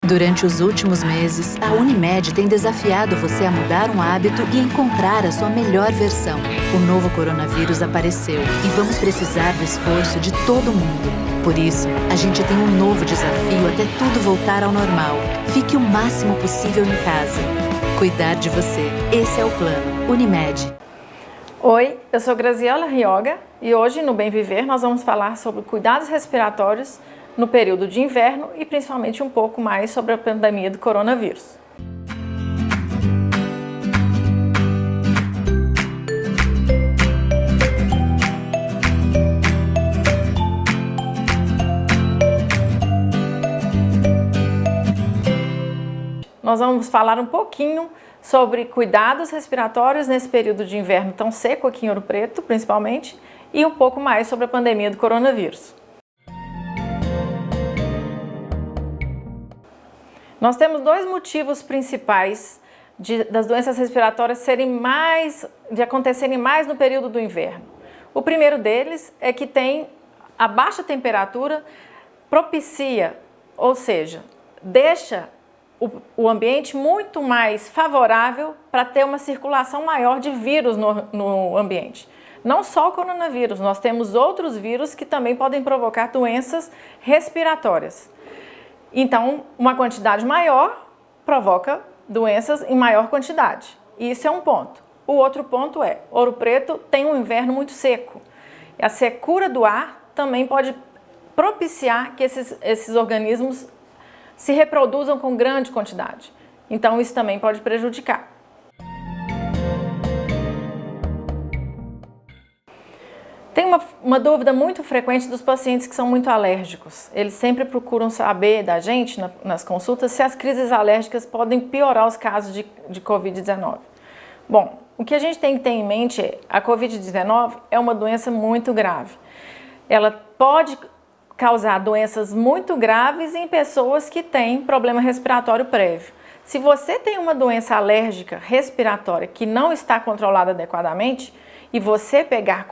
Durante os últimos meses, a Unimed tem desafiado você a mudar um hábito e encontrar a sua melhor versão. O novo coronavírus apareceu e vamos precisar do esforço de todo mundo. Por isso, a gente tem um novo desafio até tudo voltar ao normal. Fique o máximo possível em casa. Cuidar de você. Esse é o plano. Unimed. Oi, eu sou Graziela Rioga e hoje no Bem Viver nós vamos falar sobre cuidados respiratórios no período de inverno e principalmente um pouco mais sobre a pandemia do coronavírus. Nós vamos falar um pouquinho sobre cuidados respiratórios nesse período de inverno tão seco aqui em Ouro Preto, principalmente, e um pouco mais sobre a pandemia do coronavírus. Nós temos dois motivos principais das doenças respiratórias acontecerem mais no período do inverno. O primeiro deles é que a baixa temperatura propicia, ou seja, deixa o ambiente muito mais favorável para ter uma circulação maior de vírus no ambiente. Não só o coronavírus, nós temos outros vírus que também podem provocar doenças respiratórias. Então, uma quantidade maior provoca doenças em maior quantidade. Isso é um ponto. O outro ponto é, Ouro Preto tem um inverno muito seco. E a secura do ar também pode propiciar que esses organismos se reproduzam com grande quantidade. Então, isso também pode prejudicar. Tem uma dúvida muito frequente dos pacientes que são muito alérgicos. Eles sempre procuram saber da gente, nas consultas, se as crises alérgicas podem piorar os casos de Covid-19. Bom, o que a gente tem que ter em mente é a Covid-19 é uma doença muito grave. Ela pode causar doenças muito graves em pessoas que têm problema respiratório prévio. Se você tem uma doença alérgica respiratória que não está controlada adequadamente e você pegar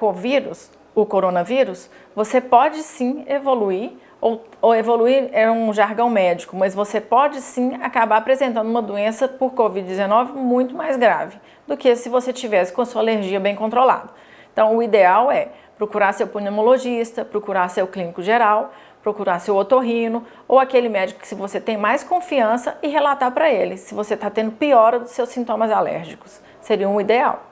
o coronavírus, você pode sim evoluir, ou evoluir é um jargão médico, mas você pode sim acabar apresentando uma doença por Covid-19 muito mais grave do que se você tivesse com a sua alergia bem controlada. Então, o ideal é procurar seu pneumologista, procurar seu clínico geral, procurar seu otorrino ou aquele médico que você tem mais confiança e relatar para ele se você está tendo piora dos seus sintomas alérgicos. Seria um ideal.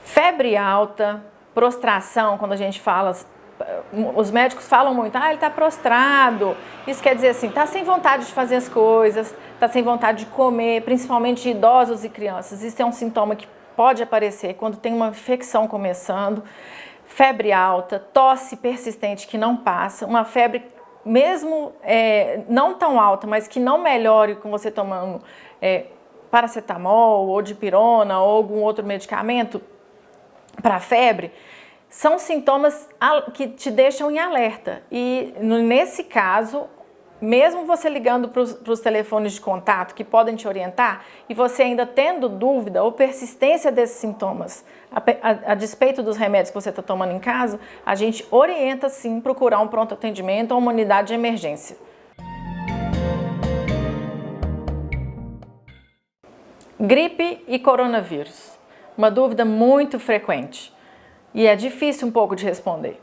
Febre alta, prostração, quando a gente fala, os médicos falam muito, ele está prostrado. Isso quer dizer assim, está sem vontade de fazer as coisas, está sem vontade de comer, principalmente idosos e crianças. Isso é um sintoma que pode aparecer quando tem uma infecção começando. Febre alta, tosse persistente que não passa, uma febre mesmo não tão alta, mas que não melhore com você tomando paracetamol ou dipirona ou algum outro medicamento para a febre, são sintomas que te deixam em alerta. E nesse caso, mesmo você ligando para os telefones de contato que podem te orientar e você ainda tendo dúvida ou persistência desses sintomas, a despeito dos remédios que você está tomando em casa, a gente orienta sim procurar um pronto atendimento ou uma unidade de emergência. Gripe e coronavírus. Uma dúvida muito frequente e é difícil um pouco de responder.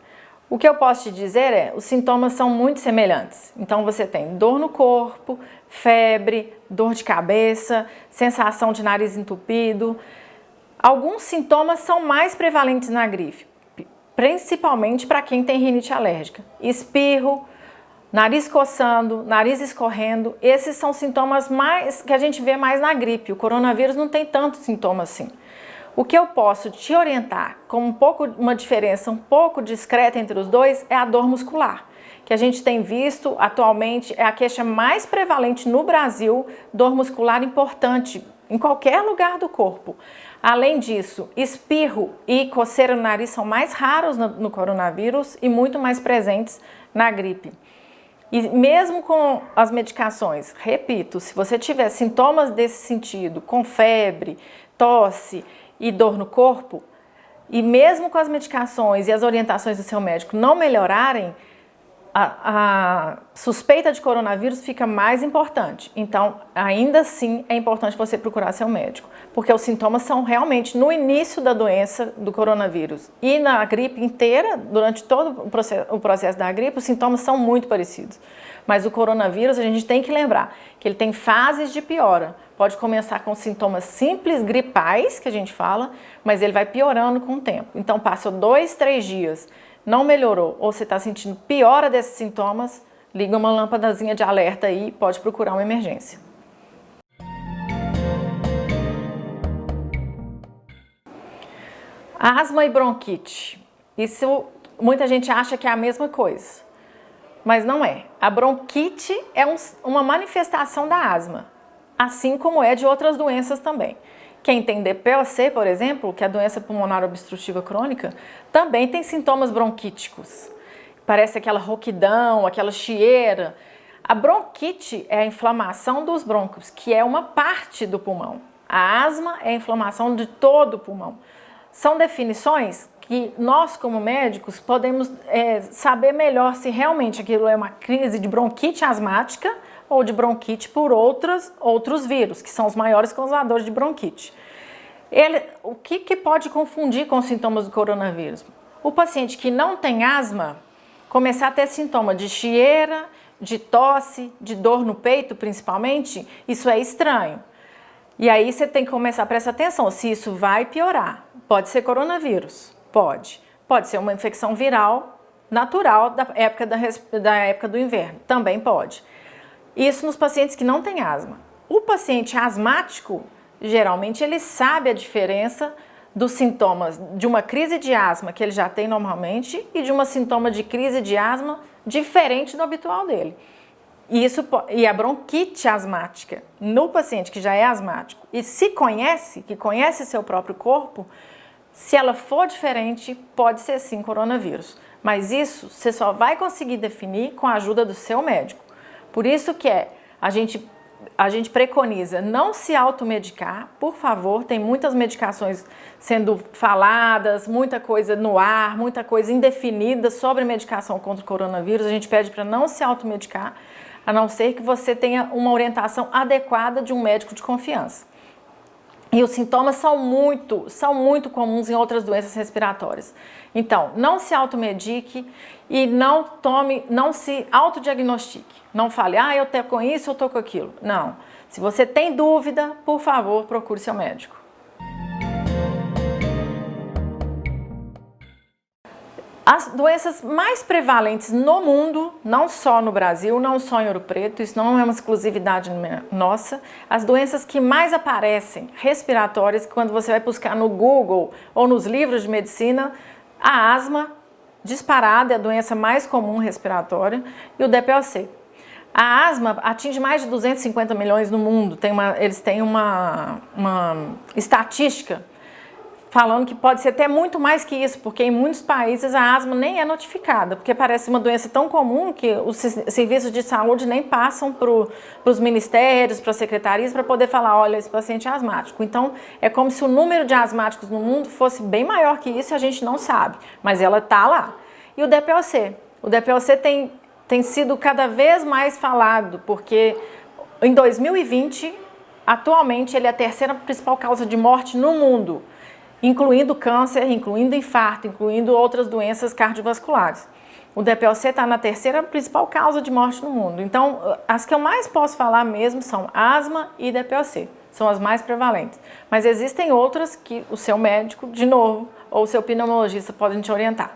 O que eu posso te dizer é, os sintomas são muito semelhantes. Então você tem dor no corpo, febre, dor de cabeça, sensação de nariz entupido. Alguns sintomas são mais prevalentes na gripe, principalmente para quem tem rinite alérgica. Espirro, nariz coçando, nariz escorrendo, esses são sintomas que a gente vê mais na gripe. O coronavírus não tem tantos sintomas assim. O que eu posso te orientar com uma diferença um pouco discreta entre os dois é a dor muscular, que a gente tem visto atualmente é a queixa mais prevalente no Brasil, dor muscular importante em qualquer lugar do corpo. Além disso, espirro e coceira no nariz são mais raros no coronavírus e muito mais presentes na gripe. E mesmo com as medicações, repito, se você tiver sintomas desse sentido, com febre, tosse e dor no corpo, e mesmo com as medicações e as orientações do seu médico não melhorarem, a suspeita de coronavírus fica mais importante. Então, ainda assim, é importante você procurar seu médico, porque os sintomas são realmente no início da doença do coronavírus e na gripe inteira, durante todo o processo da gripe, os sintomas são muito parecidos. Mas o coronavírus, a gente tem que lembrar que ele tem fases de piora. Pode começar com sintomas simples, gripais, que a gente fala, mas ele vai piorando com o tempo. Então, passou 2, 3 dias, não melhorou, ou você está sentindo piora desses sintomas, liga uma lâmpadazinha de alerta aí e pode procurar uma emergência. Asma e bronquite. Isso muita gente acha que é a mesma coisa, mas não é. A bronquite é uma manifestação da asma, assim como é de outras doenças também. Quem tem DPOC, por exemplo, que é a doença pulmonar obstrutiva crônica, também tem sintomas bronquíticos. Parece aquela rouquidão, aquela chieira. A bronquite é a inflamação dos brônquios, que é uma parte do pulmão. A asma é a inflamação de todo o pulmão. São definições que nós, como médicos, podemos saber melhor se realmente aquilo é uma crise de bronquite asmática ou de bronquite por outros vírus, que são os maiores causadores de bronquite. O que pode confundir com os sintomas do coronavírus? O paciente que não tem asma começar a ter sintoma de chieira, de tosse, de dor no peito principalmente, isso é estranho. E aí você tem que começar a prestar atenção se isso vai piorar. Pode ser coronavírus, pode. Pode ser uma infecção viral natural da época do inverno, também pode. Isso nos pacientes que não têm asma. O paciente asmático, geralmente, ele sabe a diferença dos sintomas de uma crise de asma que ele já tem normalmente e de um sintoma de crise de asma diferente do habitual dele. E a bronquite asmática no paciente que já é asmático e que conhece seu próprio corpo, se ela for diferente, pode ser sim coronavírus. Mas isso você só vai conseguir definir com a ajuda do seu médico. Por isso que a gente preconiza não se automedicar, por favor, tem muitas medicações sendo faladas, muita coisa no ar, muita coisa indefinida sobre medicação contra o coronavírus, a gente pede para não se automedicar, a não ser que você tenha uma orientação adequada de um médico de confiança. E os sintomas são comuns em outras doenças respiratórias. Então, não se automedique e não se autodiagnostique. Não fale, eu tô com isso, eu tô com aquilo. Não. Se você tem dúvida, por favor, procure seu médico. As doenças mais prevalentes no mundo, não só no Brasil, não só em Ouro Preto, isso não é uma exclusividade nossa, as doenças que mais aparecem, respiratórias, quando você vai buscar no Google ou nos livros de medicina, a asma, disparada, é a doença mais comum respiratória, e o DPOC. A asma atinge mais de 250 milhões no mundo, eles têm uma estatística falando que pode ser até muito mais que isso, porque em muitos países a asma nem é notificada, porque parece uma doença tão comum que os serviços de saúde nem passam para os ministérios, para as secretarias, para poder falar, olha, esse paciente é asmático. Então, é como se o número de asmáticos no mundo fosse bem maior que isso e a gente não sabe, mas ela está lá. E o DPOC? O DPOC tem sido cada vez mais falado, porque em 2020, atualmente, ele é a terceira principal causa de morte no mundo, incluindo câncer, incluindo infarto, incluindo outras doenças cardiovasculares. O DPOC está na terceira principal causa de morte no mundo. Então, as que eu mais posso falar mesmo são asma e DPOC, são as mais prevalentes. Mas existem outras que o seu médico, de novo, ou o seu pneumologista podem te orientar.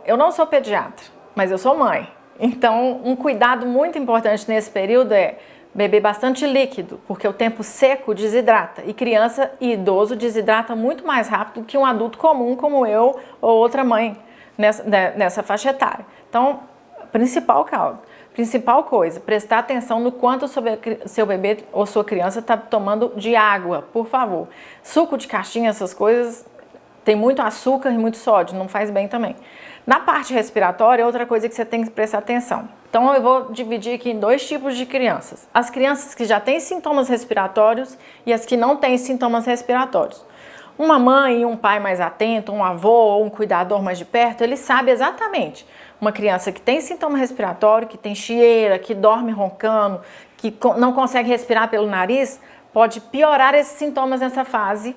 Eu não sou pediatra, mas eu sou mãe. Então, um cuidado muito importante nesse período é beber bastante líquido, porque o tempo seco desidrata. E criança e idoso desidrata muito mais rápido que um adulto comum como eu ou outra mãe nessa faixa etária. Então, principal coisa, prestar atenção no quanto seu bebê ou sua criança está tomando de água, por favor. Suco de caixinha, essas coisas, tem muito açúcar e muito sódio, não faz bem também. Na parte respiratória, outra coisa que você tem que prestar atenção. Então, eu vou dividir aqui em 2 tipos de crianças. As crianças que já têm sintomas respiratórios e as que não têm sintomas respiratórios. Uma mãe e um pai mais atento, um avô ou um cuidador mais de perto, ele sabe exatamente. Uma criança que tem sintoma respiratório, que tem chieira, que dorme roncando, que não consegue respirar pelo nariz, pode piorar esses sintomas nessa fase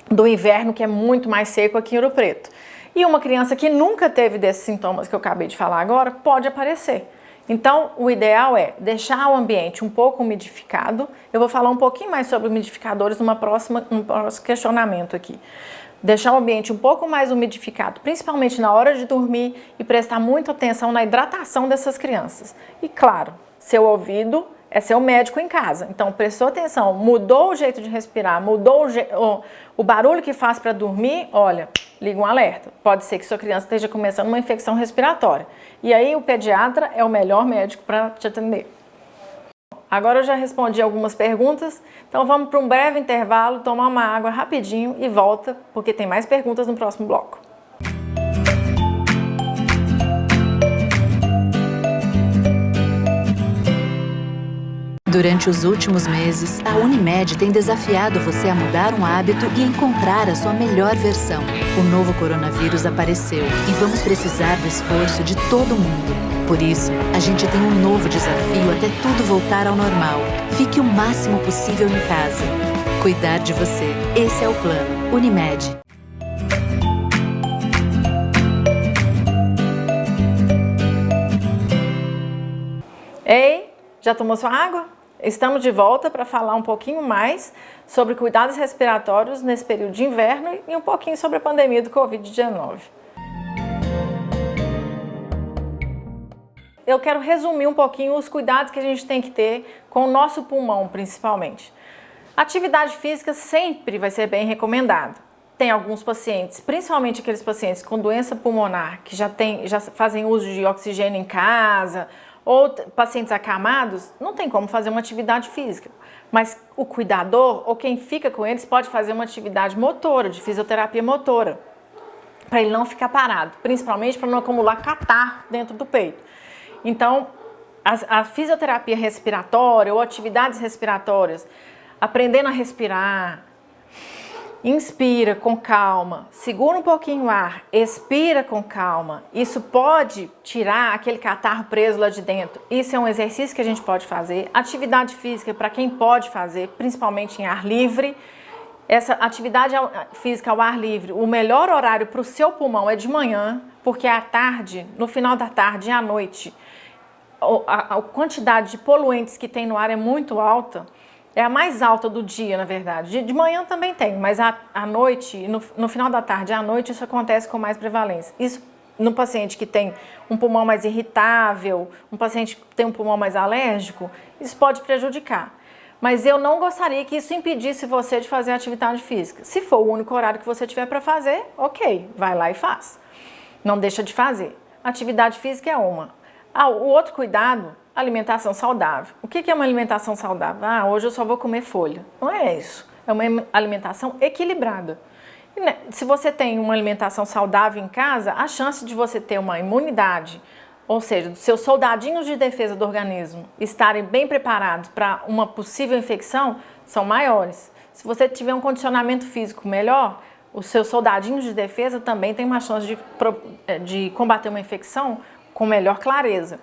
do inverno, que é muito mais seco aqui em Ouro Preto. E uma criança que nunca teve desses sintomas que eu acabei de falar agora, pode aparecer. Então, o ideal é deixar o ambiente um pouco umidificado. Eu vou falar um pouquinho mais sobre umidificadores num próximo questionamento aqui. Deixar o ambiente um pouco mais umidificado, principalmente na hora de dormir, e prestar muita atenção na hidratação dessas crianças. E claro, seu ouvido é seu médico em casa. Então, prestou atenção, mudou o jeito de respirar, mudou o barulho que faz para dormir, olha, liga um alerta. Pode ser que sua criança esteja começando uma infecção respiratória. E aí o pediatra é o melhor médico para te atender. Agora eu já respondi algumas perguntas, então vamos para um breve intervalo, tomar uma água rapidinho e volta, porque tem mais perguntas no próximo bloco. Durante os últimos meses, a Unimed tem desafiado você a mudar um hábito e encontrar a sua melhor versão. O novo coronavírus apareceu e vamos precisar do esforço de todo mundo. Por isso, a gente tem um novo desafio até tudo voltar ao normal. Fique o máximo possível em casa. Cuidar de você. Esse é o plano. Unimed. Ei, já tomou sua água? Estamos de volta para falar um pouquinho mais sobre cuidados respiratórios nesse período de inverno e um pouquinho sobre a pandemia do Covid-19. Eu quero resumir um pouquinho os cuidados que a gente tem que ter com o nosso pulmão, principalmente. Atividade física sempre vai ser bem recomendada. Tem alguns pacientes, principalmente aqueles pacientes com doença pulmonar, que já fazem uso de oxigênio em casa, ou pacientes acamados, não tem como fazer uma atividade física. Mas o cuidador ou quem fica com eles pode fazer uma atividade motora, de fisioterapia motora, para ele não ficar parado, principalmente para não acumular catarro dentro do peito. Então, a fisioterapia respiratória ou atividades respiratórias, aprendendo a respirar, inspira com calma, segura um pouquinho o ar, expira com calma. Isso pode tirar aquele catarro preso lá de dentro. Isso é um exercício que a gente pode fazer. Atividade física para quem pode fazer, principalmente em ar livre. Essa atividade física ao ar livre, o melhor horário para o seu pulmão é de manhã, porque à tarde, no final da tarde e à noite, a quantidade de poluentes que tem no ar é muito alta. É a mais alta do dia, na verdade. De manhã também tem, mas à noite, no final da tarde e à noite, isso acontece com mais prevalência. Isso no paciente que tem um pulmão mais irritável, um paciente que tem um pulmão mais alérgico, isso pode prejudicar. Mas eu não gostaria que isso impedisse você de fazer atividade física. Se for o único horário que você tiver para fazer, ok, vai lá e faz. Não deixa de fazer. Atividade física é uma. O outro cuidado, alimentação saudável. O que é uma alimentação saudável? Hoje eu só vou comer folha. Não é isso. É uma alimentação equilibrada. E, se você tem uma alimentação saudável em casa, a chance de você ter uma imunidade, ou seja, dos seus soldadinhos de defesa do organismo estarem bem preparados para uma possível infecção, são maiores. Se você tiver um condicionamento físico melhor, os seus soldadinhos de defesa também têm uma chance de combater uma infecção com melhor clareza.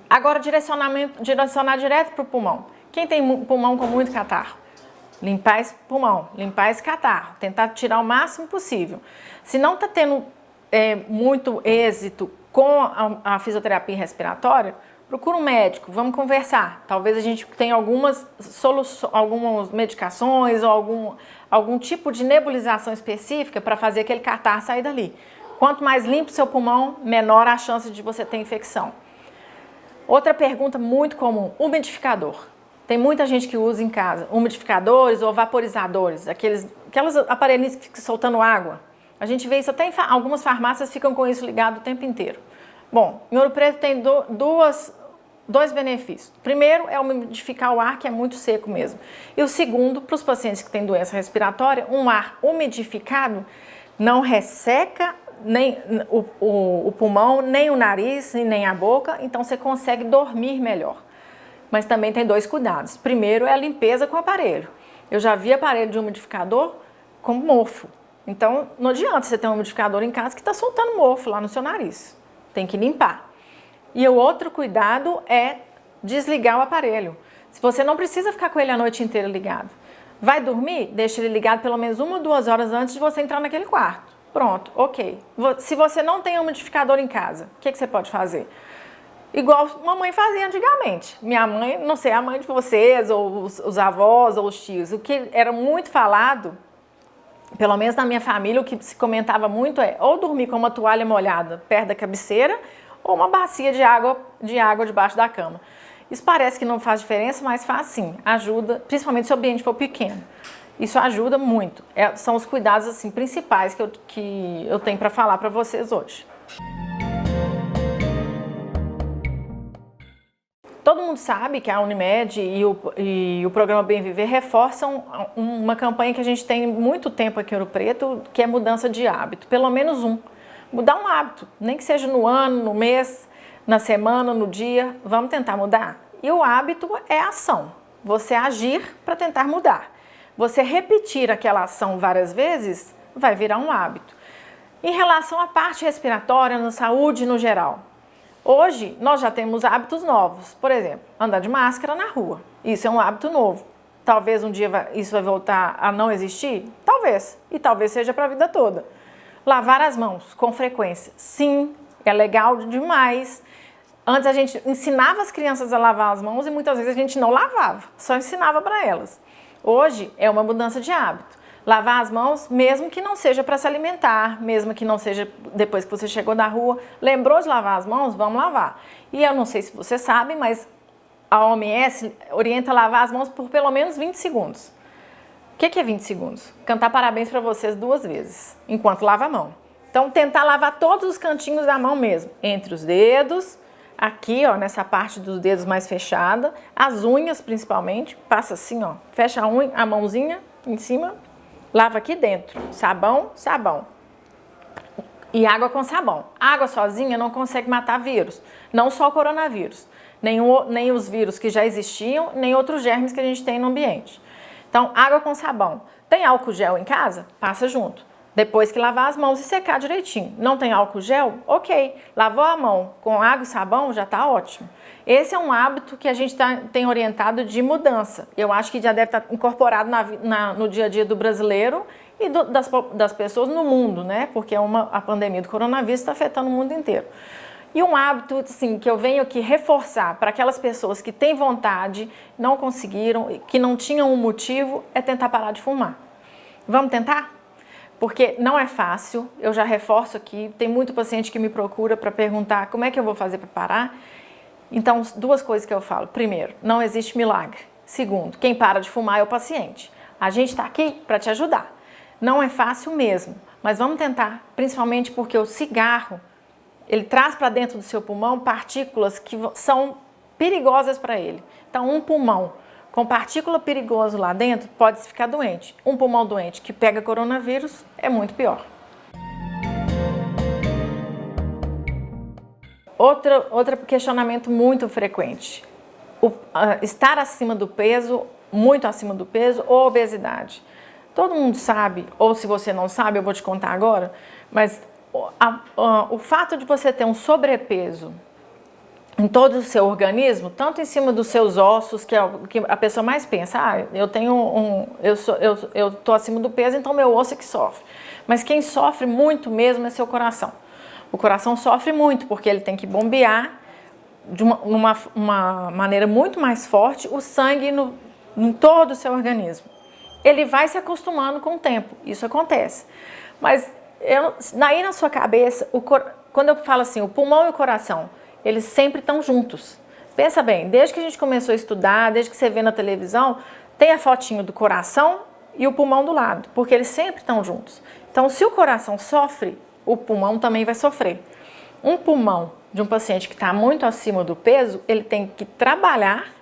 Agora, direcionar direto para o pulmão. Quem tem pulmão com muito catarro? Limpar esse pulmão, limpar esse catarro, tentar tirar o máximo possível. Se não está tendo muito êxito com a fisioterapia respiratória, procura um médico, vamos conversar. Talvez a gente tenha algumas medicações ou algum tipo de nebulização específica para fazer aquele catarro sair dali. Quanto mais limpo o seu pulmão, menor a chance de você ter infecção. Outra pergunta muito comum, umidificador. Tem muita gente que usa em casa umidificadores ou vaporizadores, aqueles aparelhinhos que ficam soltando água. A gente vê isso até em algumas farmácias ficam com isso ligado o tempo inteiro. Bom, em Ouro Preto tem dois benefícios. O primeiro é umidificar o ar, que é muito seco mesmo. E o segundo, para os pacientes que têm doença respiratória, um ar umidificado não resseca nem o pulmão, nem o nariz, nem a boca, então você consegue dormir melhor. Mas também tem dois cuidados. Primeiro é a limpeza com o aparelho. Eu já vi aparelho de umidificador com mofo. Então, não adianta você ter um umidificador em casa que está soltando mofo lá no seu nariz. Tem que limpar. E o outro cuidado é desligar o aparelho. Se você não precisa ficar com ele a noite inteira ligado. Vai dormir? Deixa ele ligado pelo menos 1 ou 2 horas antes de você entrar naquele quarto. Pronto, ok. Se você não tem um umidificador em casa, o que você pode fazer? Igual mamãe fazia antigamente. Minha mãe, não sei, a mãe de vocês, ou os avós, ou os tios. O que era muito falado, pelo menos na minha família, o que se comentava muito é ou dormir com uma toalha molhada perto da cabeceira, ou uma bacia de água debaixo da cama. Isso parece que não faz diferença, mas faz sim. Ajuda, principalmente se o ambiente for pequeno. Isso ajuda muito. São os cuidados assim, principais que eu tenho para falar para vocês hoje. Todo mundo sabe que a Unimed e o programa Bem Viver reforçam uma campanha que a gente tem muito tempo aqui em Ouro Preto, que é mudança de hábito. Pelo menos um. Mudar um hábito, nem que seja no ano, no mês, na semana, no dia. Vamos tentar mudar? E o hábito é a ação. Você agir para tentar mudar. Você repetir aquela ação várias vezes, vai virar um hábito. Em relação à parte respiratória, na saúde no geral. Hoje, nós já temos hábitos novos. Por exemplo, andar de máscara na rua. Isso é um hábito novo. Talvez um dia isso vai voltar a não existir? Talvez. E talvez seja para a vida toda. Lavar as mãos com frequência. Sim, é legal demais. Antes a gente ensinava as crianças a lavar as mãos e muitas vezes a gente não lavava. Só ensinava para elas. Hoje é uma mudança de hábito. Lavar as mãos, mesmo que não seja para se alimentar, mesmo que não seja depois que você chegou da rua, lembrou de lavar as mãos, vamos lavar. E eu não sei se você sabe, mas a OMS orienta lavar as mãos por pelo menos 20 segundos. O que é 20 segundos? Cantar parabéns para vocês 2 vezes, enquanto lava a mão. Então, tentar lavar todos os cantinhos da mão mesmo, entre os dedos, aqui, ó, nessa parte dos dedos mais fechada, as unhas principalmente, passa assim, ó, fecha a unha, a mãozinha em cima, lava aqui dentro, sabão, sabão. E água com sabão. Água sozinha não consegue matar vírus, não só o coronavírus, nem os vírus que já existiam, nem outros germes que a gente tem no ambiente. Então, água com sabão. Tem álcool gel em casa? Passa junto. Depois que lavar as mãos e secar direitinho. Não tem álcool gel? Ok. Lavou a mão com água e sabão, já está ótimo. Esse é um hábito que a gente tem orientado de mudança. Eu acho que já deve estar incorporado no dia a dia do brasileiro e das pessoas no mundo, né? Porque a pandemia do coronavírus está afetando o mundo inteiro. E um hábito assim, que eu venho aqui reforçar para aquelas pessoas que têm vontade, não conseguiram, que não tinham um motivo, é tentar parar de fumar. Vamos tentar? Porque não é fácil, eu já reforço aqui, tem muito paciente que me procura para perguntar como é que eu vou fazer para parar. Então, 2 coisas que eu falo. Primeiro, não existe milagre. Segundo, quem para de fumar é o paciente. A gente está aqui para te ajudar. Não é fácil mesmo, mas vamos tentar, principalmente porque o cigarro, ele traz para dentro do seu pulmão partículas que são perigosas para ele. Então, um pulmão com partícula perigosa lá dentro pode ficar doente. Um pulmão doente que pega coronavírus é muito pior. Outro questionamento muito frequente. Estar acima do peso, muito acima do peso ou obesidade. Todo mundo sabe, ou se você não sabe, eu vou te contar agora, mas o fato de você ter um sobrepeso em todo o seu organismo, tanto em cima dos seus ossos, que é o que a pessoa mais pensa, eu tô acima do peso, então meu osso é que sofre. Mas quem sofre muito mesmo é seu coração. O coração sofre muito, porque ele tem que bombear de uma maneira muito mais forte o sangue em todo o seu organismo. Ele vai se acostumando com o tempo, isso acontece. Mas daí na sua cabeça, quando eu falo assim, o pulmão e o coração, eles sempre estão juntos. Pensa bem, desde que a gente começou a estudar, desde que você vê na televisão, tem a fotinho do coração e o pulmão do lado, porque eles sempre estão juntos. Então, se o coração sofre, o pulmão também vai sofrer. Um pulmão de um paciente que está muito acima do peso, ele tem que trabalhar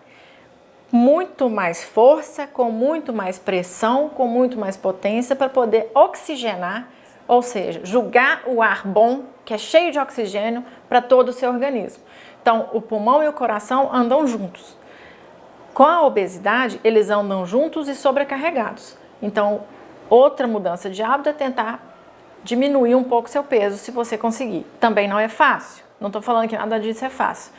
muito mais força, com muito mais pressão, com muito mais potência para poder oxigenar, ou seja, jogar o ar bom, que é cheio de oxigênio, para todo o seu organismo. Então, o pulmão e o coração andam juntos. Com a obesidade, eles andam juntos e sobrecarregados. Então, Outra mudança de hábito é tentar diminuir um pouco seu peso, se você conseguir. Também não é fácil, não estou falando que nada disso é fácil,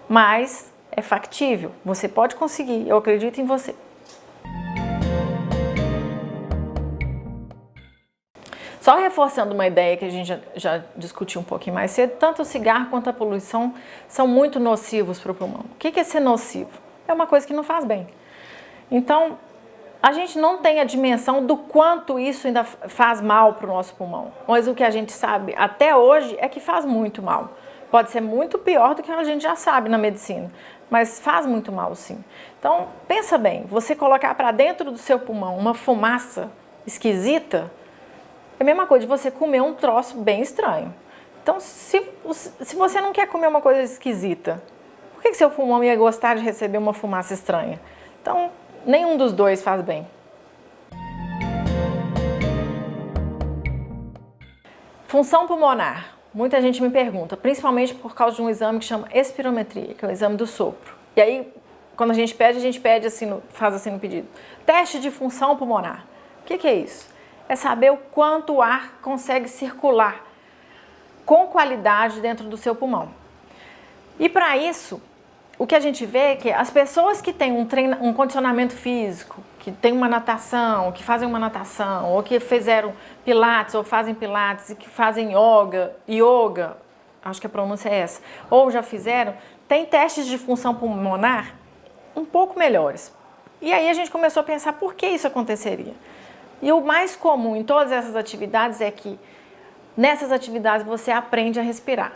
mas é factível, você pode conseguir, eu acredito em você. Só reforçando uma ideia que a gente já discutiu um pouquinho mais cedo, tanto o cigarro quanto a poluição são muito nocivos para o pulmão. O que é ser nocivo? É uma coisa que não faz bem. Então, a gente não tem a dimensão do quanto isso ainda faz mal para o nosso pulmão. Mas o que a gente sabe até hoje é que faz muito mal. Pode ser muito pior do que a gente já sabe na medicina, mas faz muito mal sim. Então, pensa bem, você colocar para dentro do seu pulmão uma fumaça esquisita, é a mesma coisa de você comer um troço bem estranho. Então, se você não quer comer uma coisa esquisita, por que seu pulmão ia gostar de receber uma fumaça estranha? Então, nenhum dos dois faz bem. Função pulmonar. Muita gente me pergunta, principalmente por causa de um exame que chama espirometria, que é o exame do sopro. E aí, quando a gente pede assim, faz assim no pedido. Teste de função pulmonar. O que é isso? É saber o quanto o ar consegue circular com qualidade dentro do seu pulmão. E para isso, o que a gente vê é que as pessoas que têm um condicionamento físico, que tem uma natação, que fazem uma natação, ou que fizeram pilates, ou fazem pilates, e que fazem yoga, acho que a pronúncia é essa, ou já fizeram, tem testes de função pulmonar um pouco melhores. E aí a gente começou a pensar por que isso aconteceria. E o mais comum em todas essas atividades é que nessas atividades você aprende a respirar.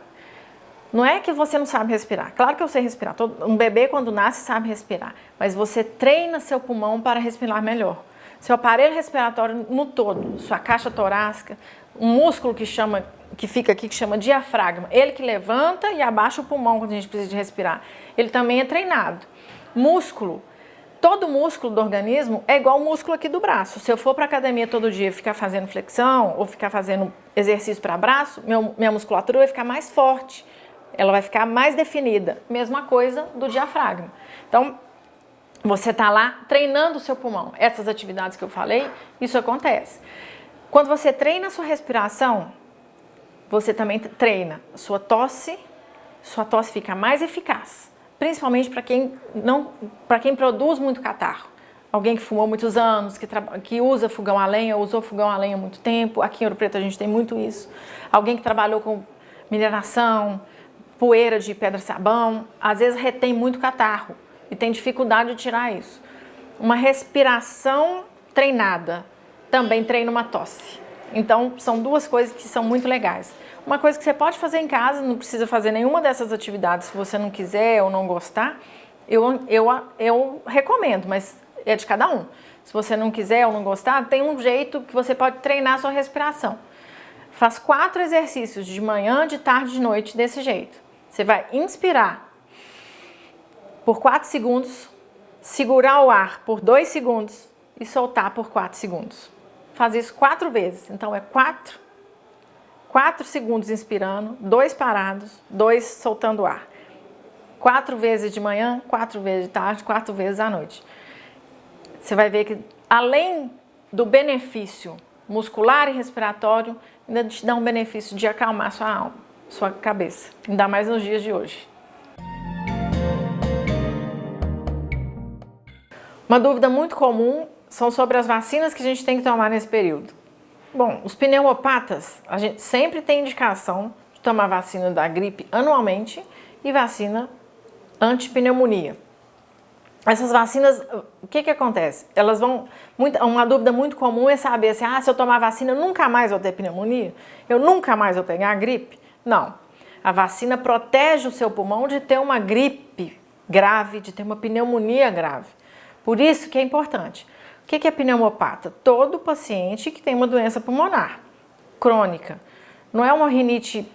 Não é que você não sabe respirar, claro que eu sei respirar, um bebê quando nasce sabe respirar, mas você treina seu pulmão para respirar melhor. Seu aparelho respiratório no todo, sua caixa torácica, um músculo que fica aqui que chama diafragma, ele que levanta e abaixa o pulmão quando a gente precisa de respirar, ele também é treinado. Músculo. Todo músculo do organismo é igual o músculo aqui do braço. Se eu for para a academia todo dia ficar fazendo flexão ou ficar fazendo exercício para braço, minha musculatura vai ficar mais forte, ela vai ficar mais definida. Mesma coisa do diafragma. Então, você está lá treinando o seu pulmão. Essas atividades que eu falei, isso acontece. Quando você treina a sua respiração, você também treina a sua tosse fica mais eficaz. Principalmente para quem produz muito catarro. Alguém que fumou muitos anos, que usa fogão a lenha, usou fogão a lenha há muito tempo. Aqui em Ouro Preto a gente tem muito isso. Alguém que trabalhou com mineração, poeira de pedra-sabão, às vezes retém muito catarro e tem dificuldade de tirar isso. Uma respiração treinada também treina uma tosse. Então, são duas coisas que são muito legais. Uma coisa que você pode fazer em casa, não precisa fazer nenhuma dessas atividades se você não quiser ou não gostar, eu recomendo, mas é de cada um. Se você não quiser ou não gostar, tem um jeito que você pode treinar a sua respiração. Faz 4 exercícios de manhã, de tarde e de noite desse jeito. Você vai inspirar por 4 segundos, segurar o ar por 2 segundos e soltar por 4 segundos. Faz isso 4 vezes. Então é 4 segundos inspirando, 2 parados, 2 soltando o ar. 4 vezes de manhã, 4 vezes de tarde, 4 vezes à noite. Você vai ver que além do benefício muscular e respiratório, ainda te dá um benefício de acalmar sua alma, sua cabeça, ainda mais nos dias de hoje. Uma dúvida muito comum são sobre as vacinas que a gente tem que tomar nesse período. Bom, os pneumopatas, a gente sempre tem indicação de tomar vacina da gripe anualmente e vacina antipneumonia. Essas vacinas, o que acontece? Elas vão, uma dúvida muito comum é saber assim, se eu tomar vacina eu nunca mais vou ter pneumonia? Eu nunca mais vou pegar a gripe? Não. A vacina protege o seu pulmão de ter uma gripe grave, de ter uma pneumonia grave. Por isso que é importante. O que é pneumopata? Todo paciente que tem uma doença pulmonar crônica. Não é uma rinite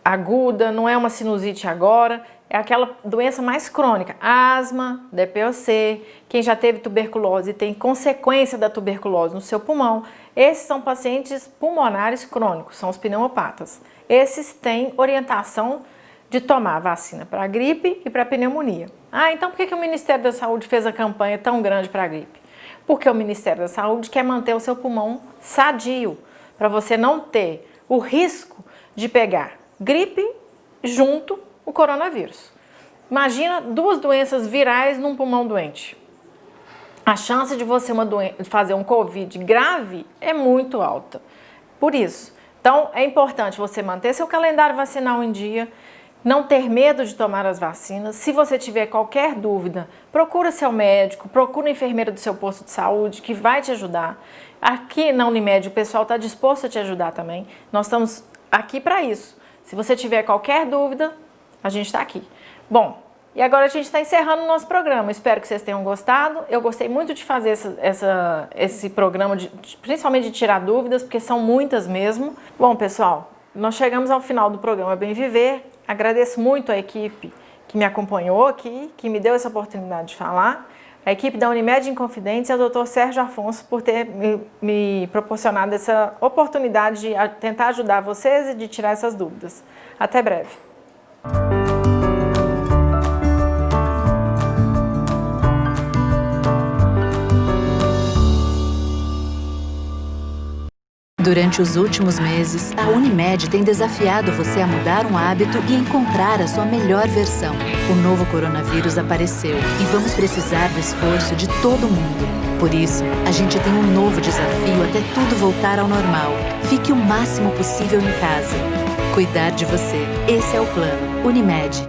aguda, não é uma sinusite agora, é aquela doença mais crônica. Asma, DPOC, quem já teve tuberculose e tem consequência da tuberculose no seu pulmão. Esses são pacientes pulmonares crônicos, são os pneumopatas. Esses têm orientação de tomar vacina para a gripe e para a pneumonia. Então por que o Ministério da Saúde fez a campanha tão grande para a gripe? Porque o Ministério da Saúde quer manter o seu pulmão sadio, para você não ter o risco de pegar gripe junto o coronavírus. Imagina 2 doenças virais num pulmão doente. A chance de você fazer um Covid grave é muito alta. Por isso, então é importante você manter seu calendário vacinal em dia, não ter medo de tomar as vacinas. Se você tiver qualquer dúvida, procura seu médico, procura a enfermeira do seu posto de saúde que vai te ajudar. Aqui na Unimed o pessoal está disposto a te ajudar também. Nós estamos aqui para isso. Se você tiver qualquer dúvida, a gente está aqui. Bom, e agora a gente está encerrando o nosso programa. Espero que vocês tenham gostado. Eu gostei muito de fazer esse programa, principalmente de tirar dúvidas, porque são muitas mesmo. Bom, pessoal, nós chegamos ao final do programa Bem Viver. Agradeço muito a equipe que me acompanhou aqui, que me deu essa oportunidade de falar. A equipe da Unimed Inconfidentes e ao Dr. Sérgio Afonso por ter me proporcionado essa oportunidade de tentar ajudar vocês e de tirar essas dúvidas. Até breve. Durante os últimos meses, a Unimed tem desafiado você a mudar um hábito e encontrar a sua melhor versão. O novo coronavírus apareceu e vamos precisar do esforço de todo mundo. Por isso, a gente tem um novo desafio até tudo voltar ao normal. Fique o máximo possível em casa. Cuidar de você. Esse é o plano. Unimed.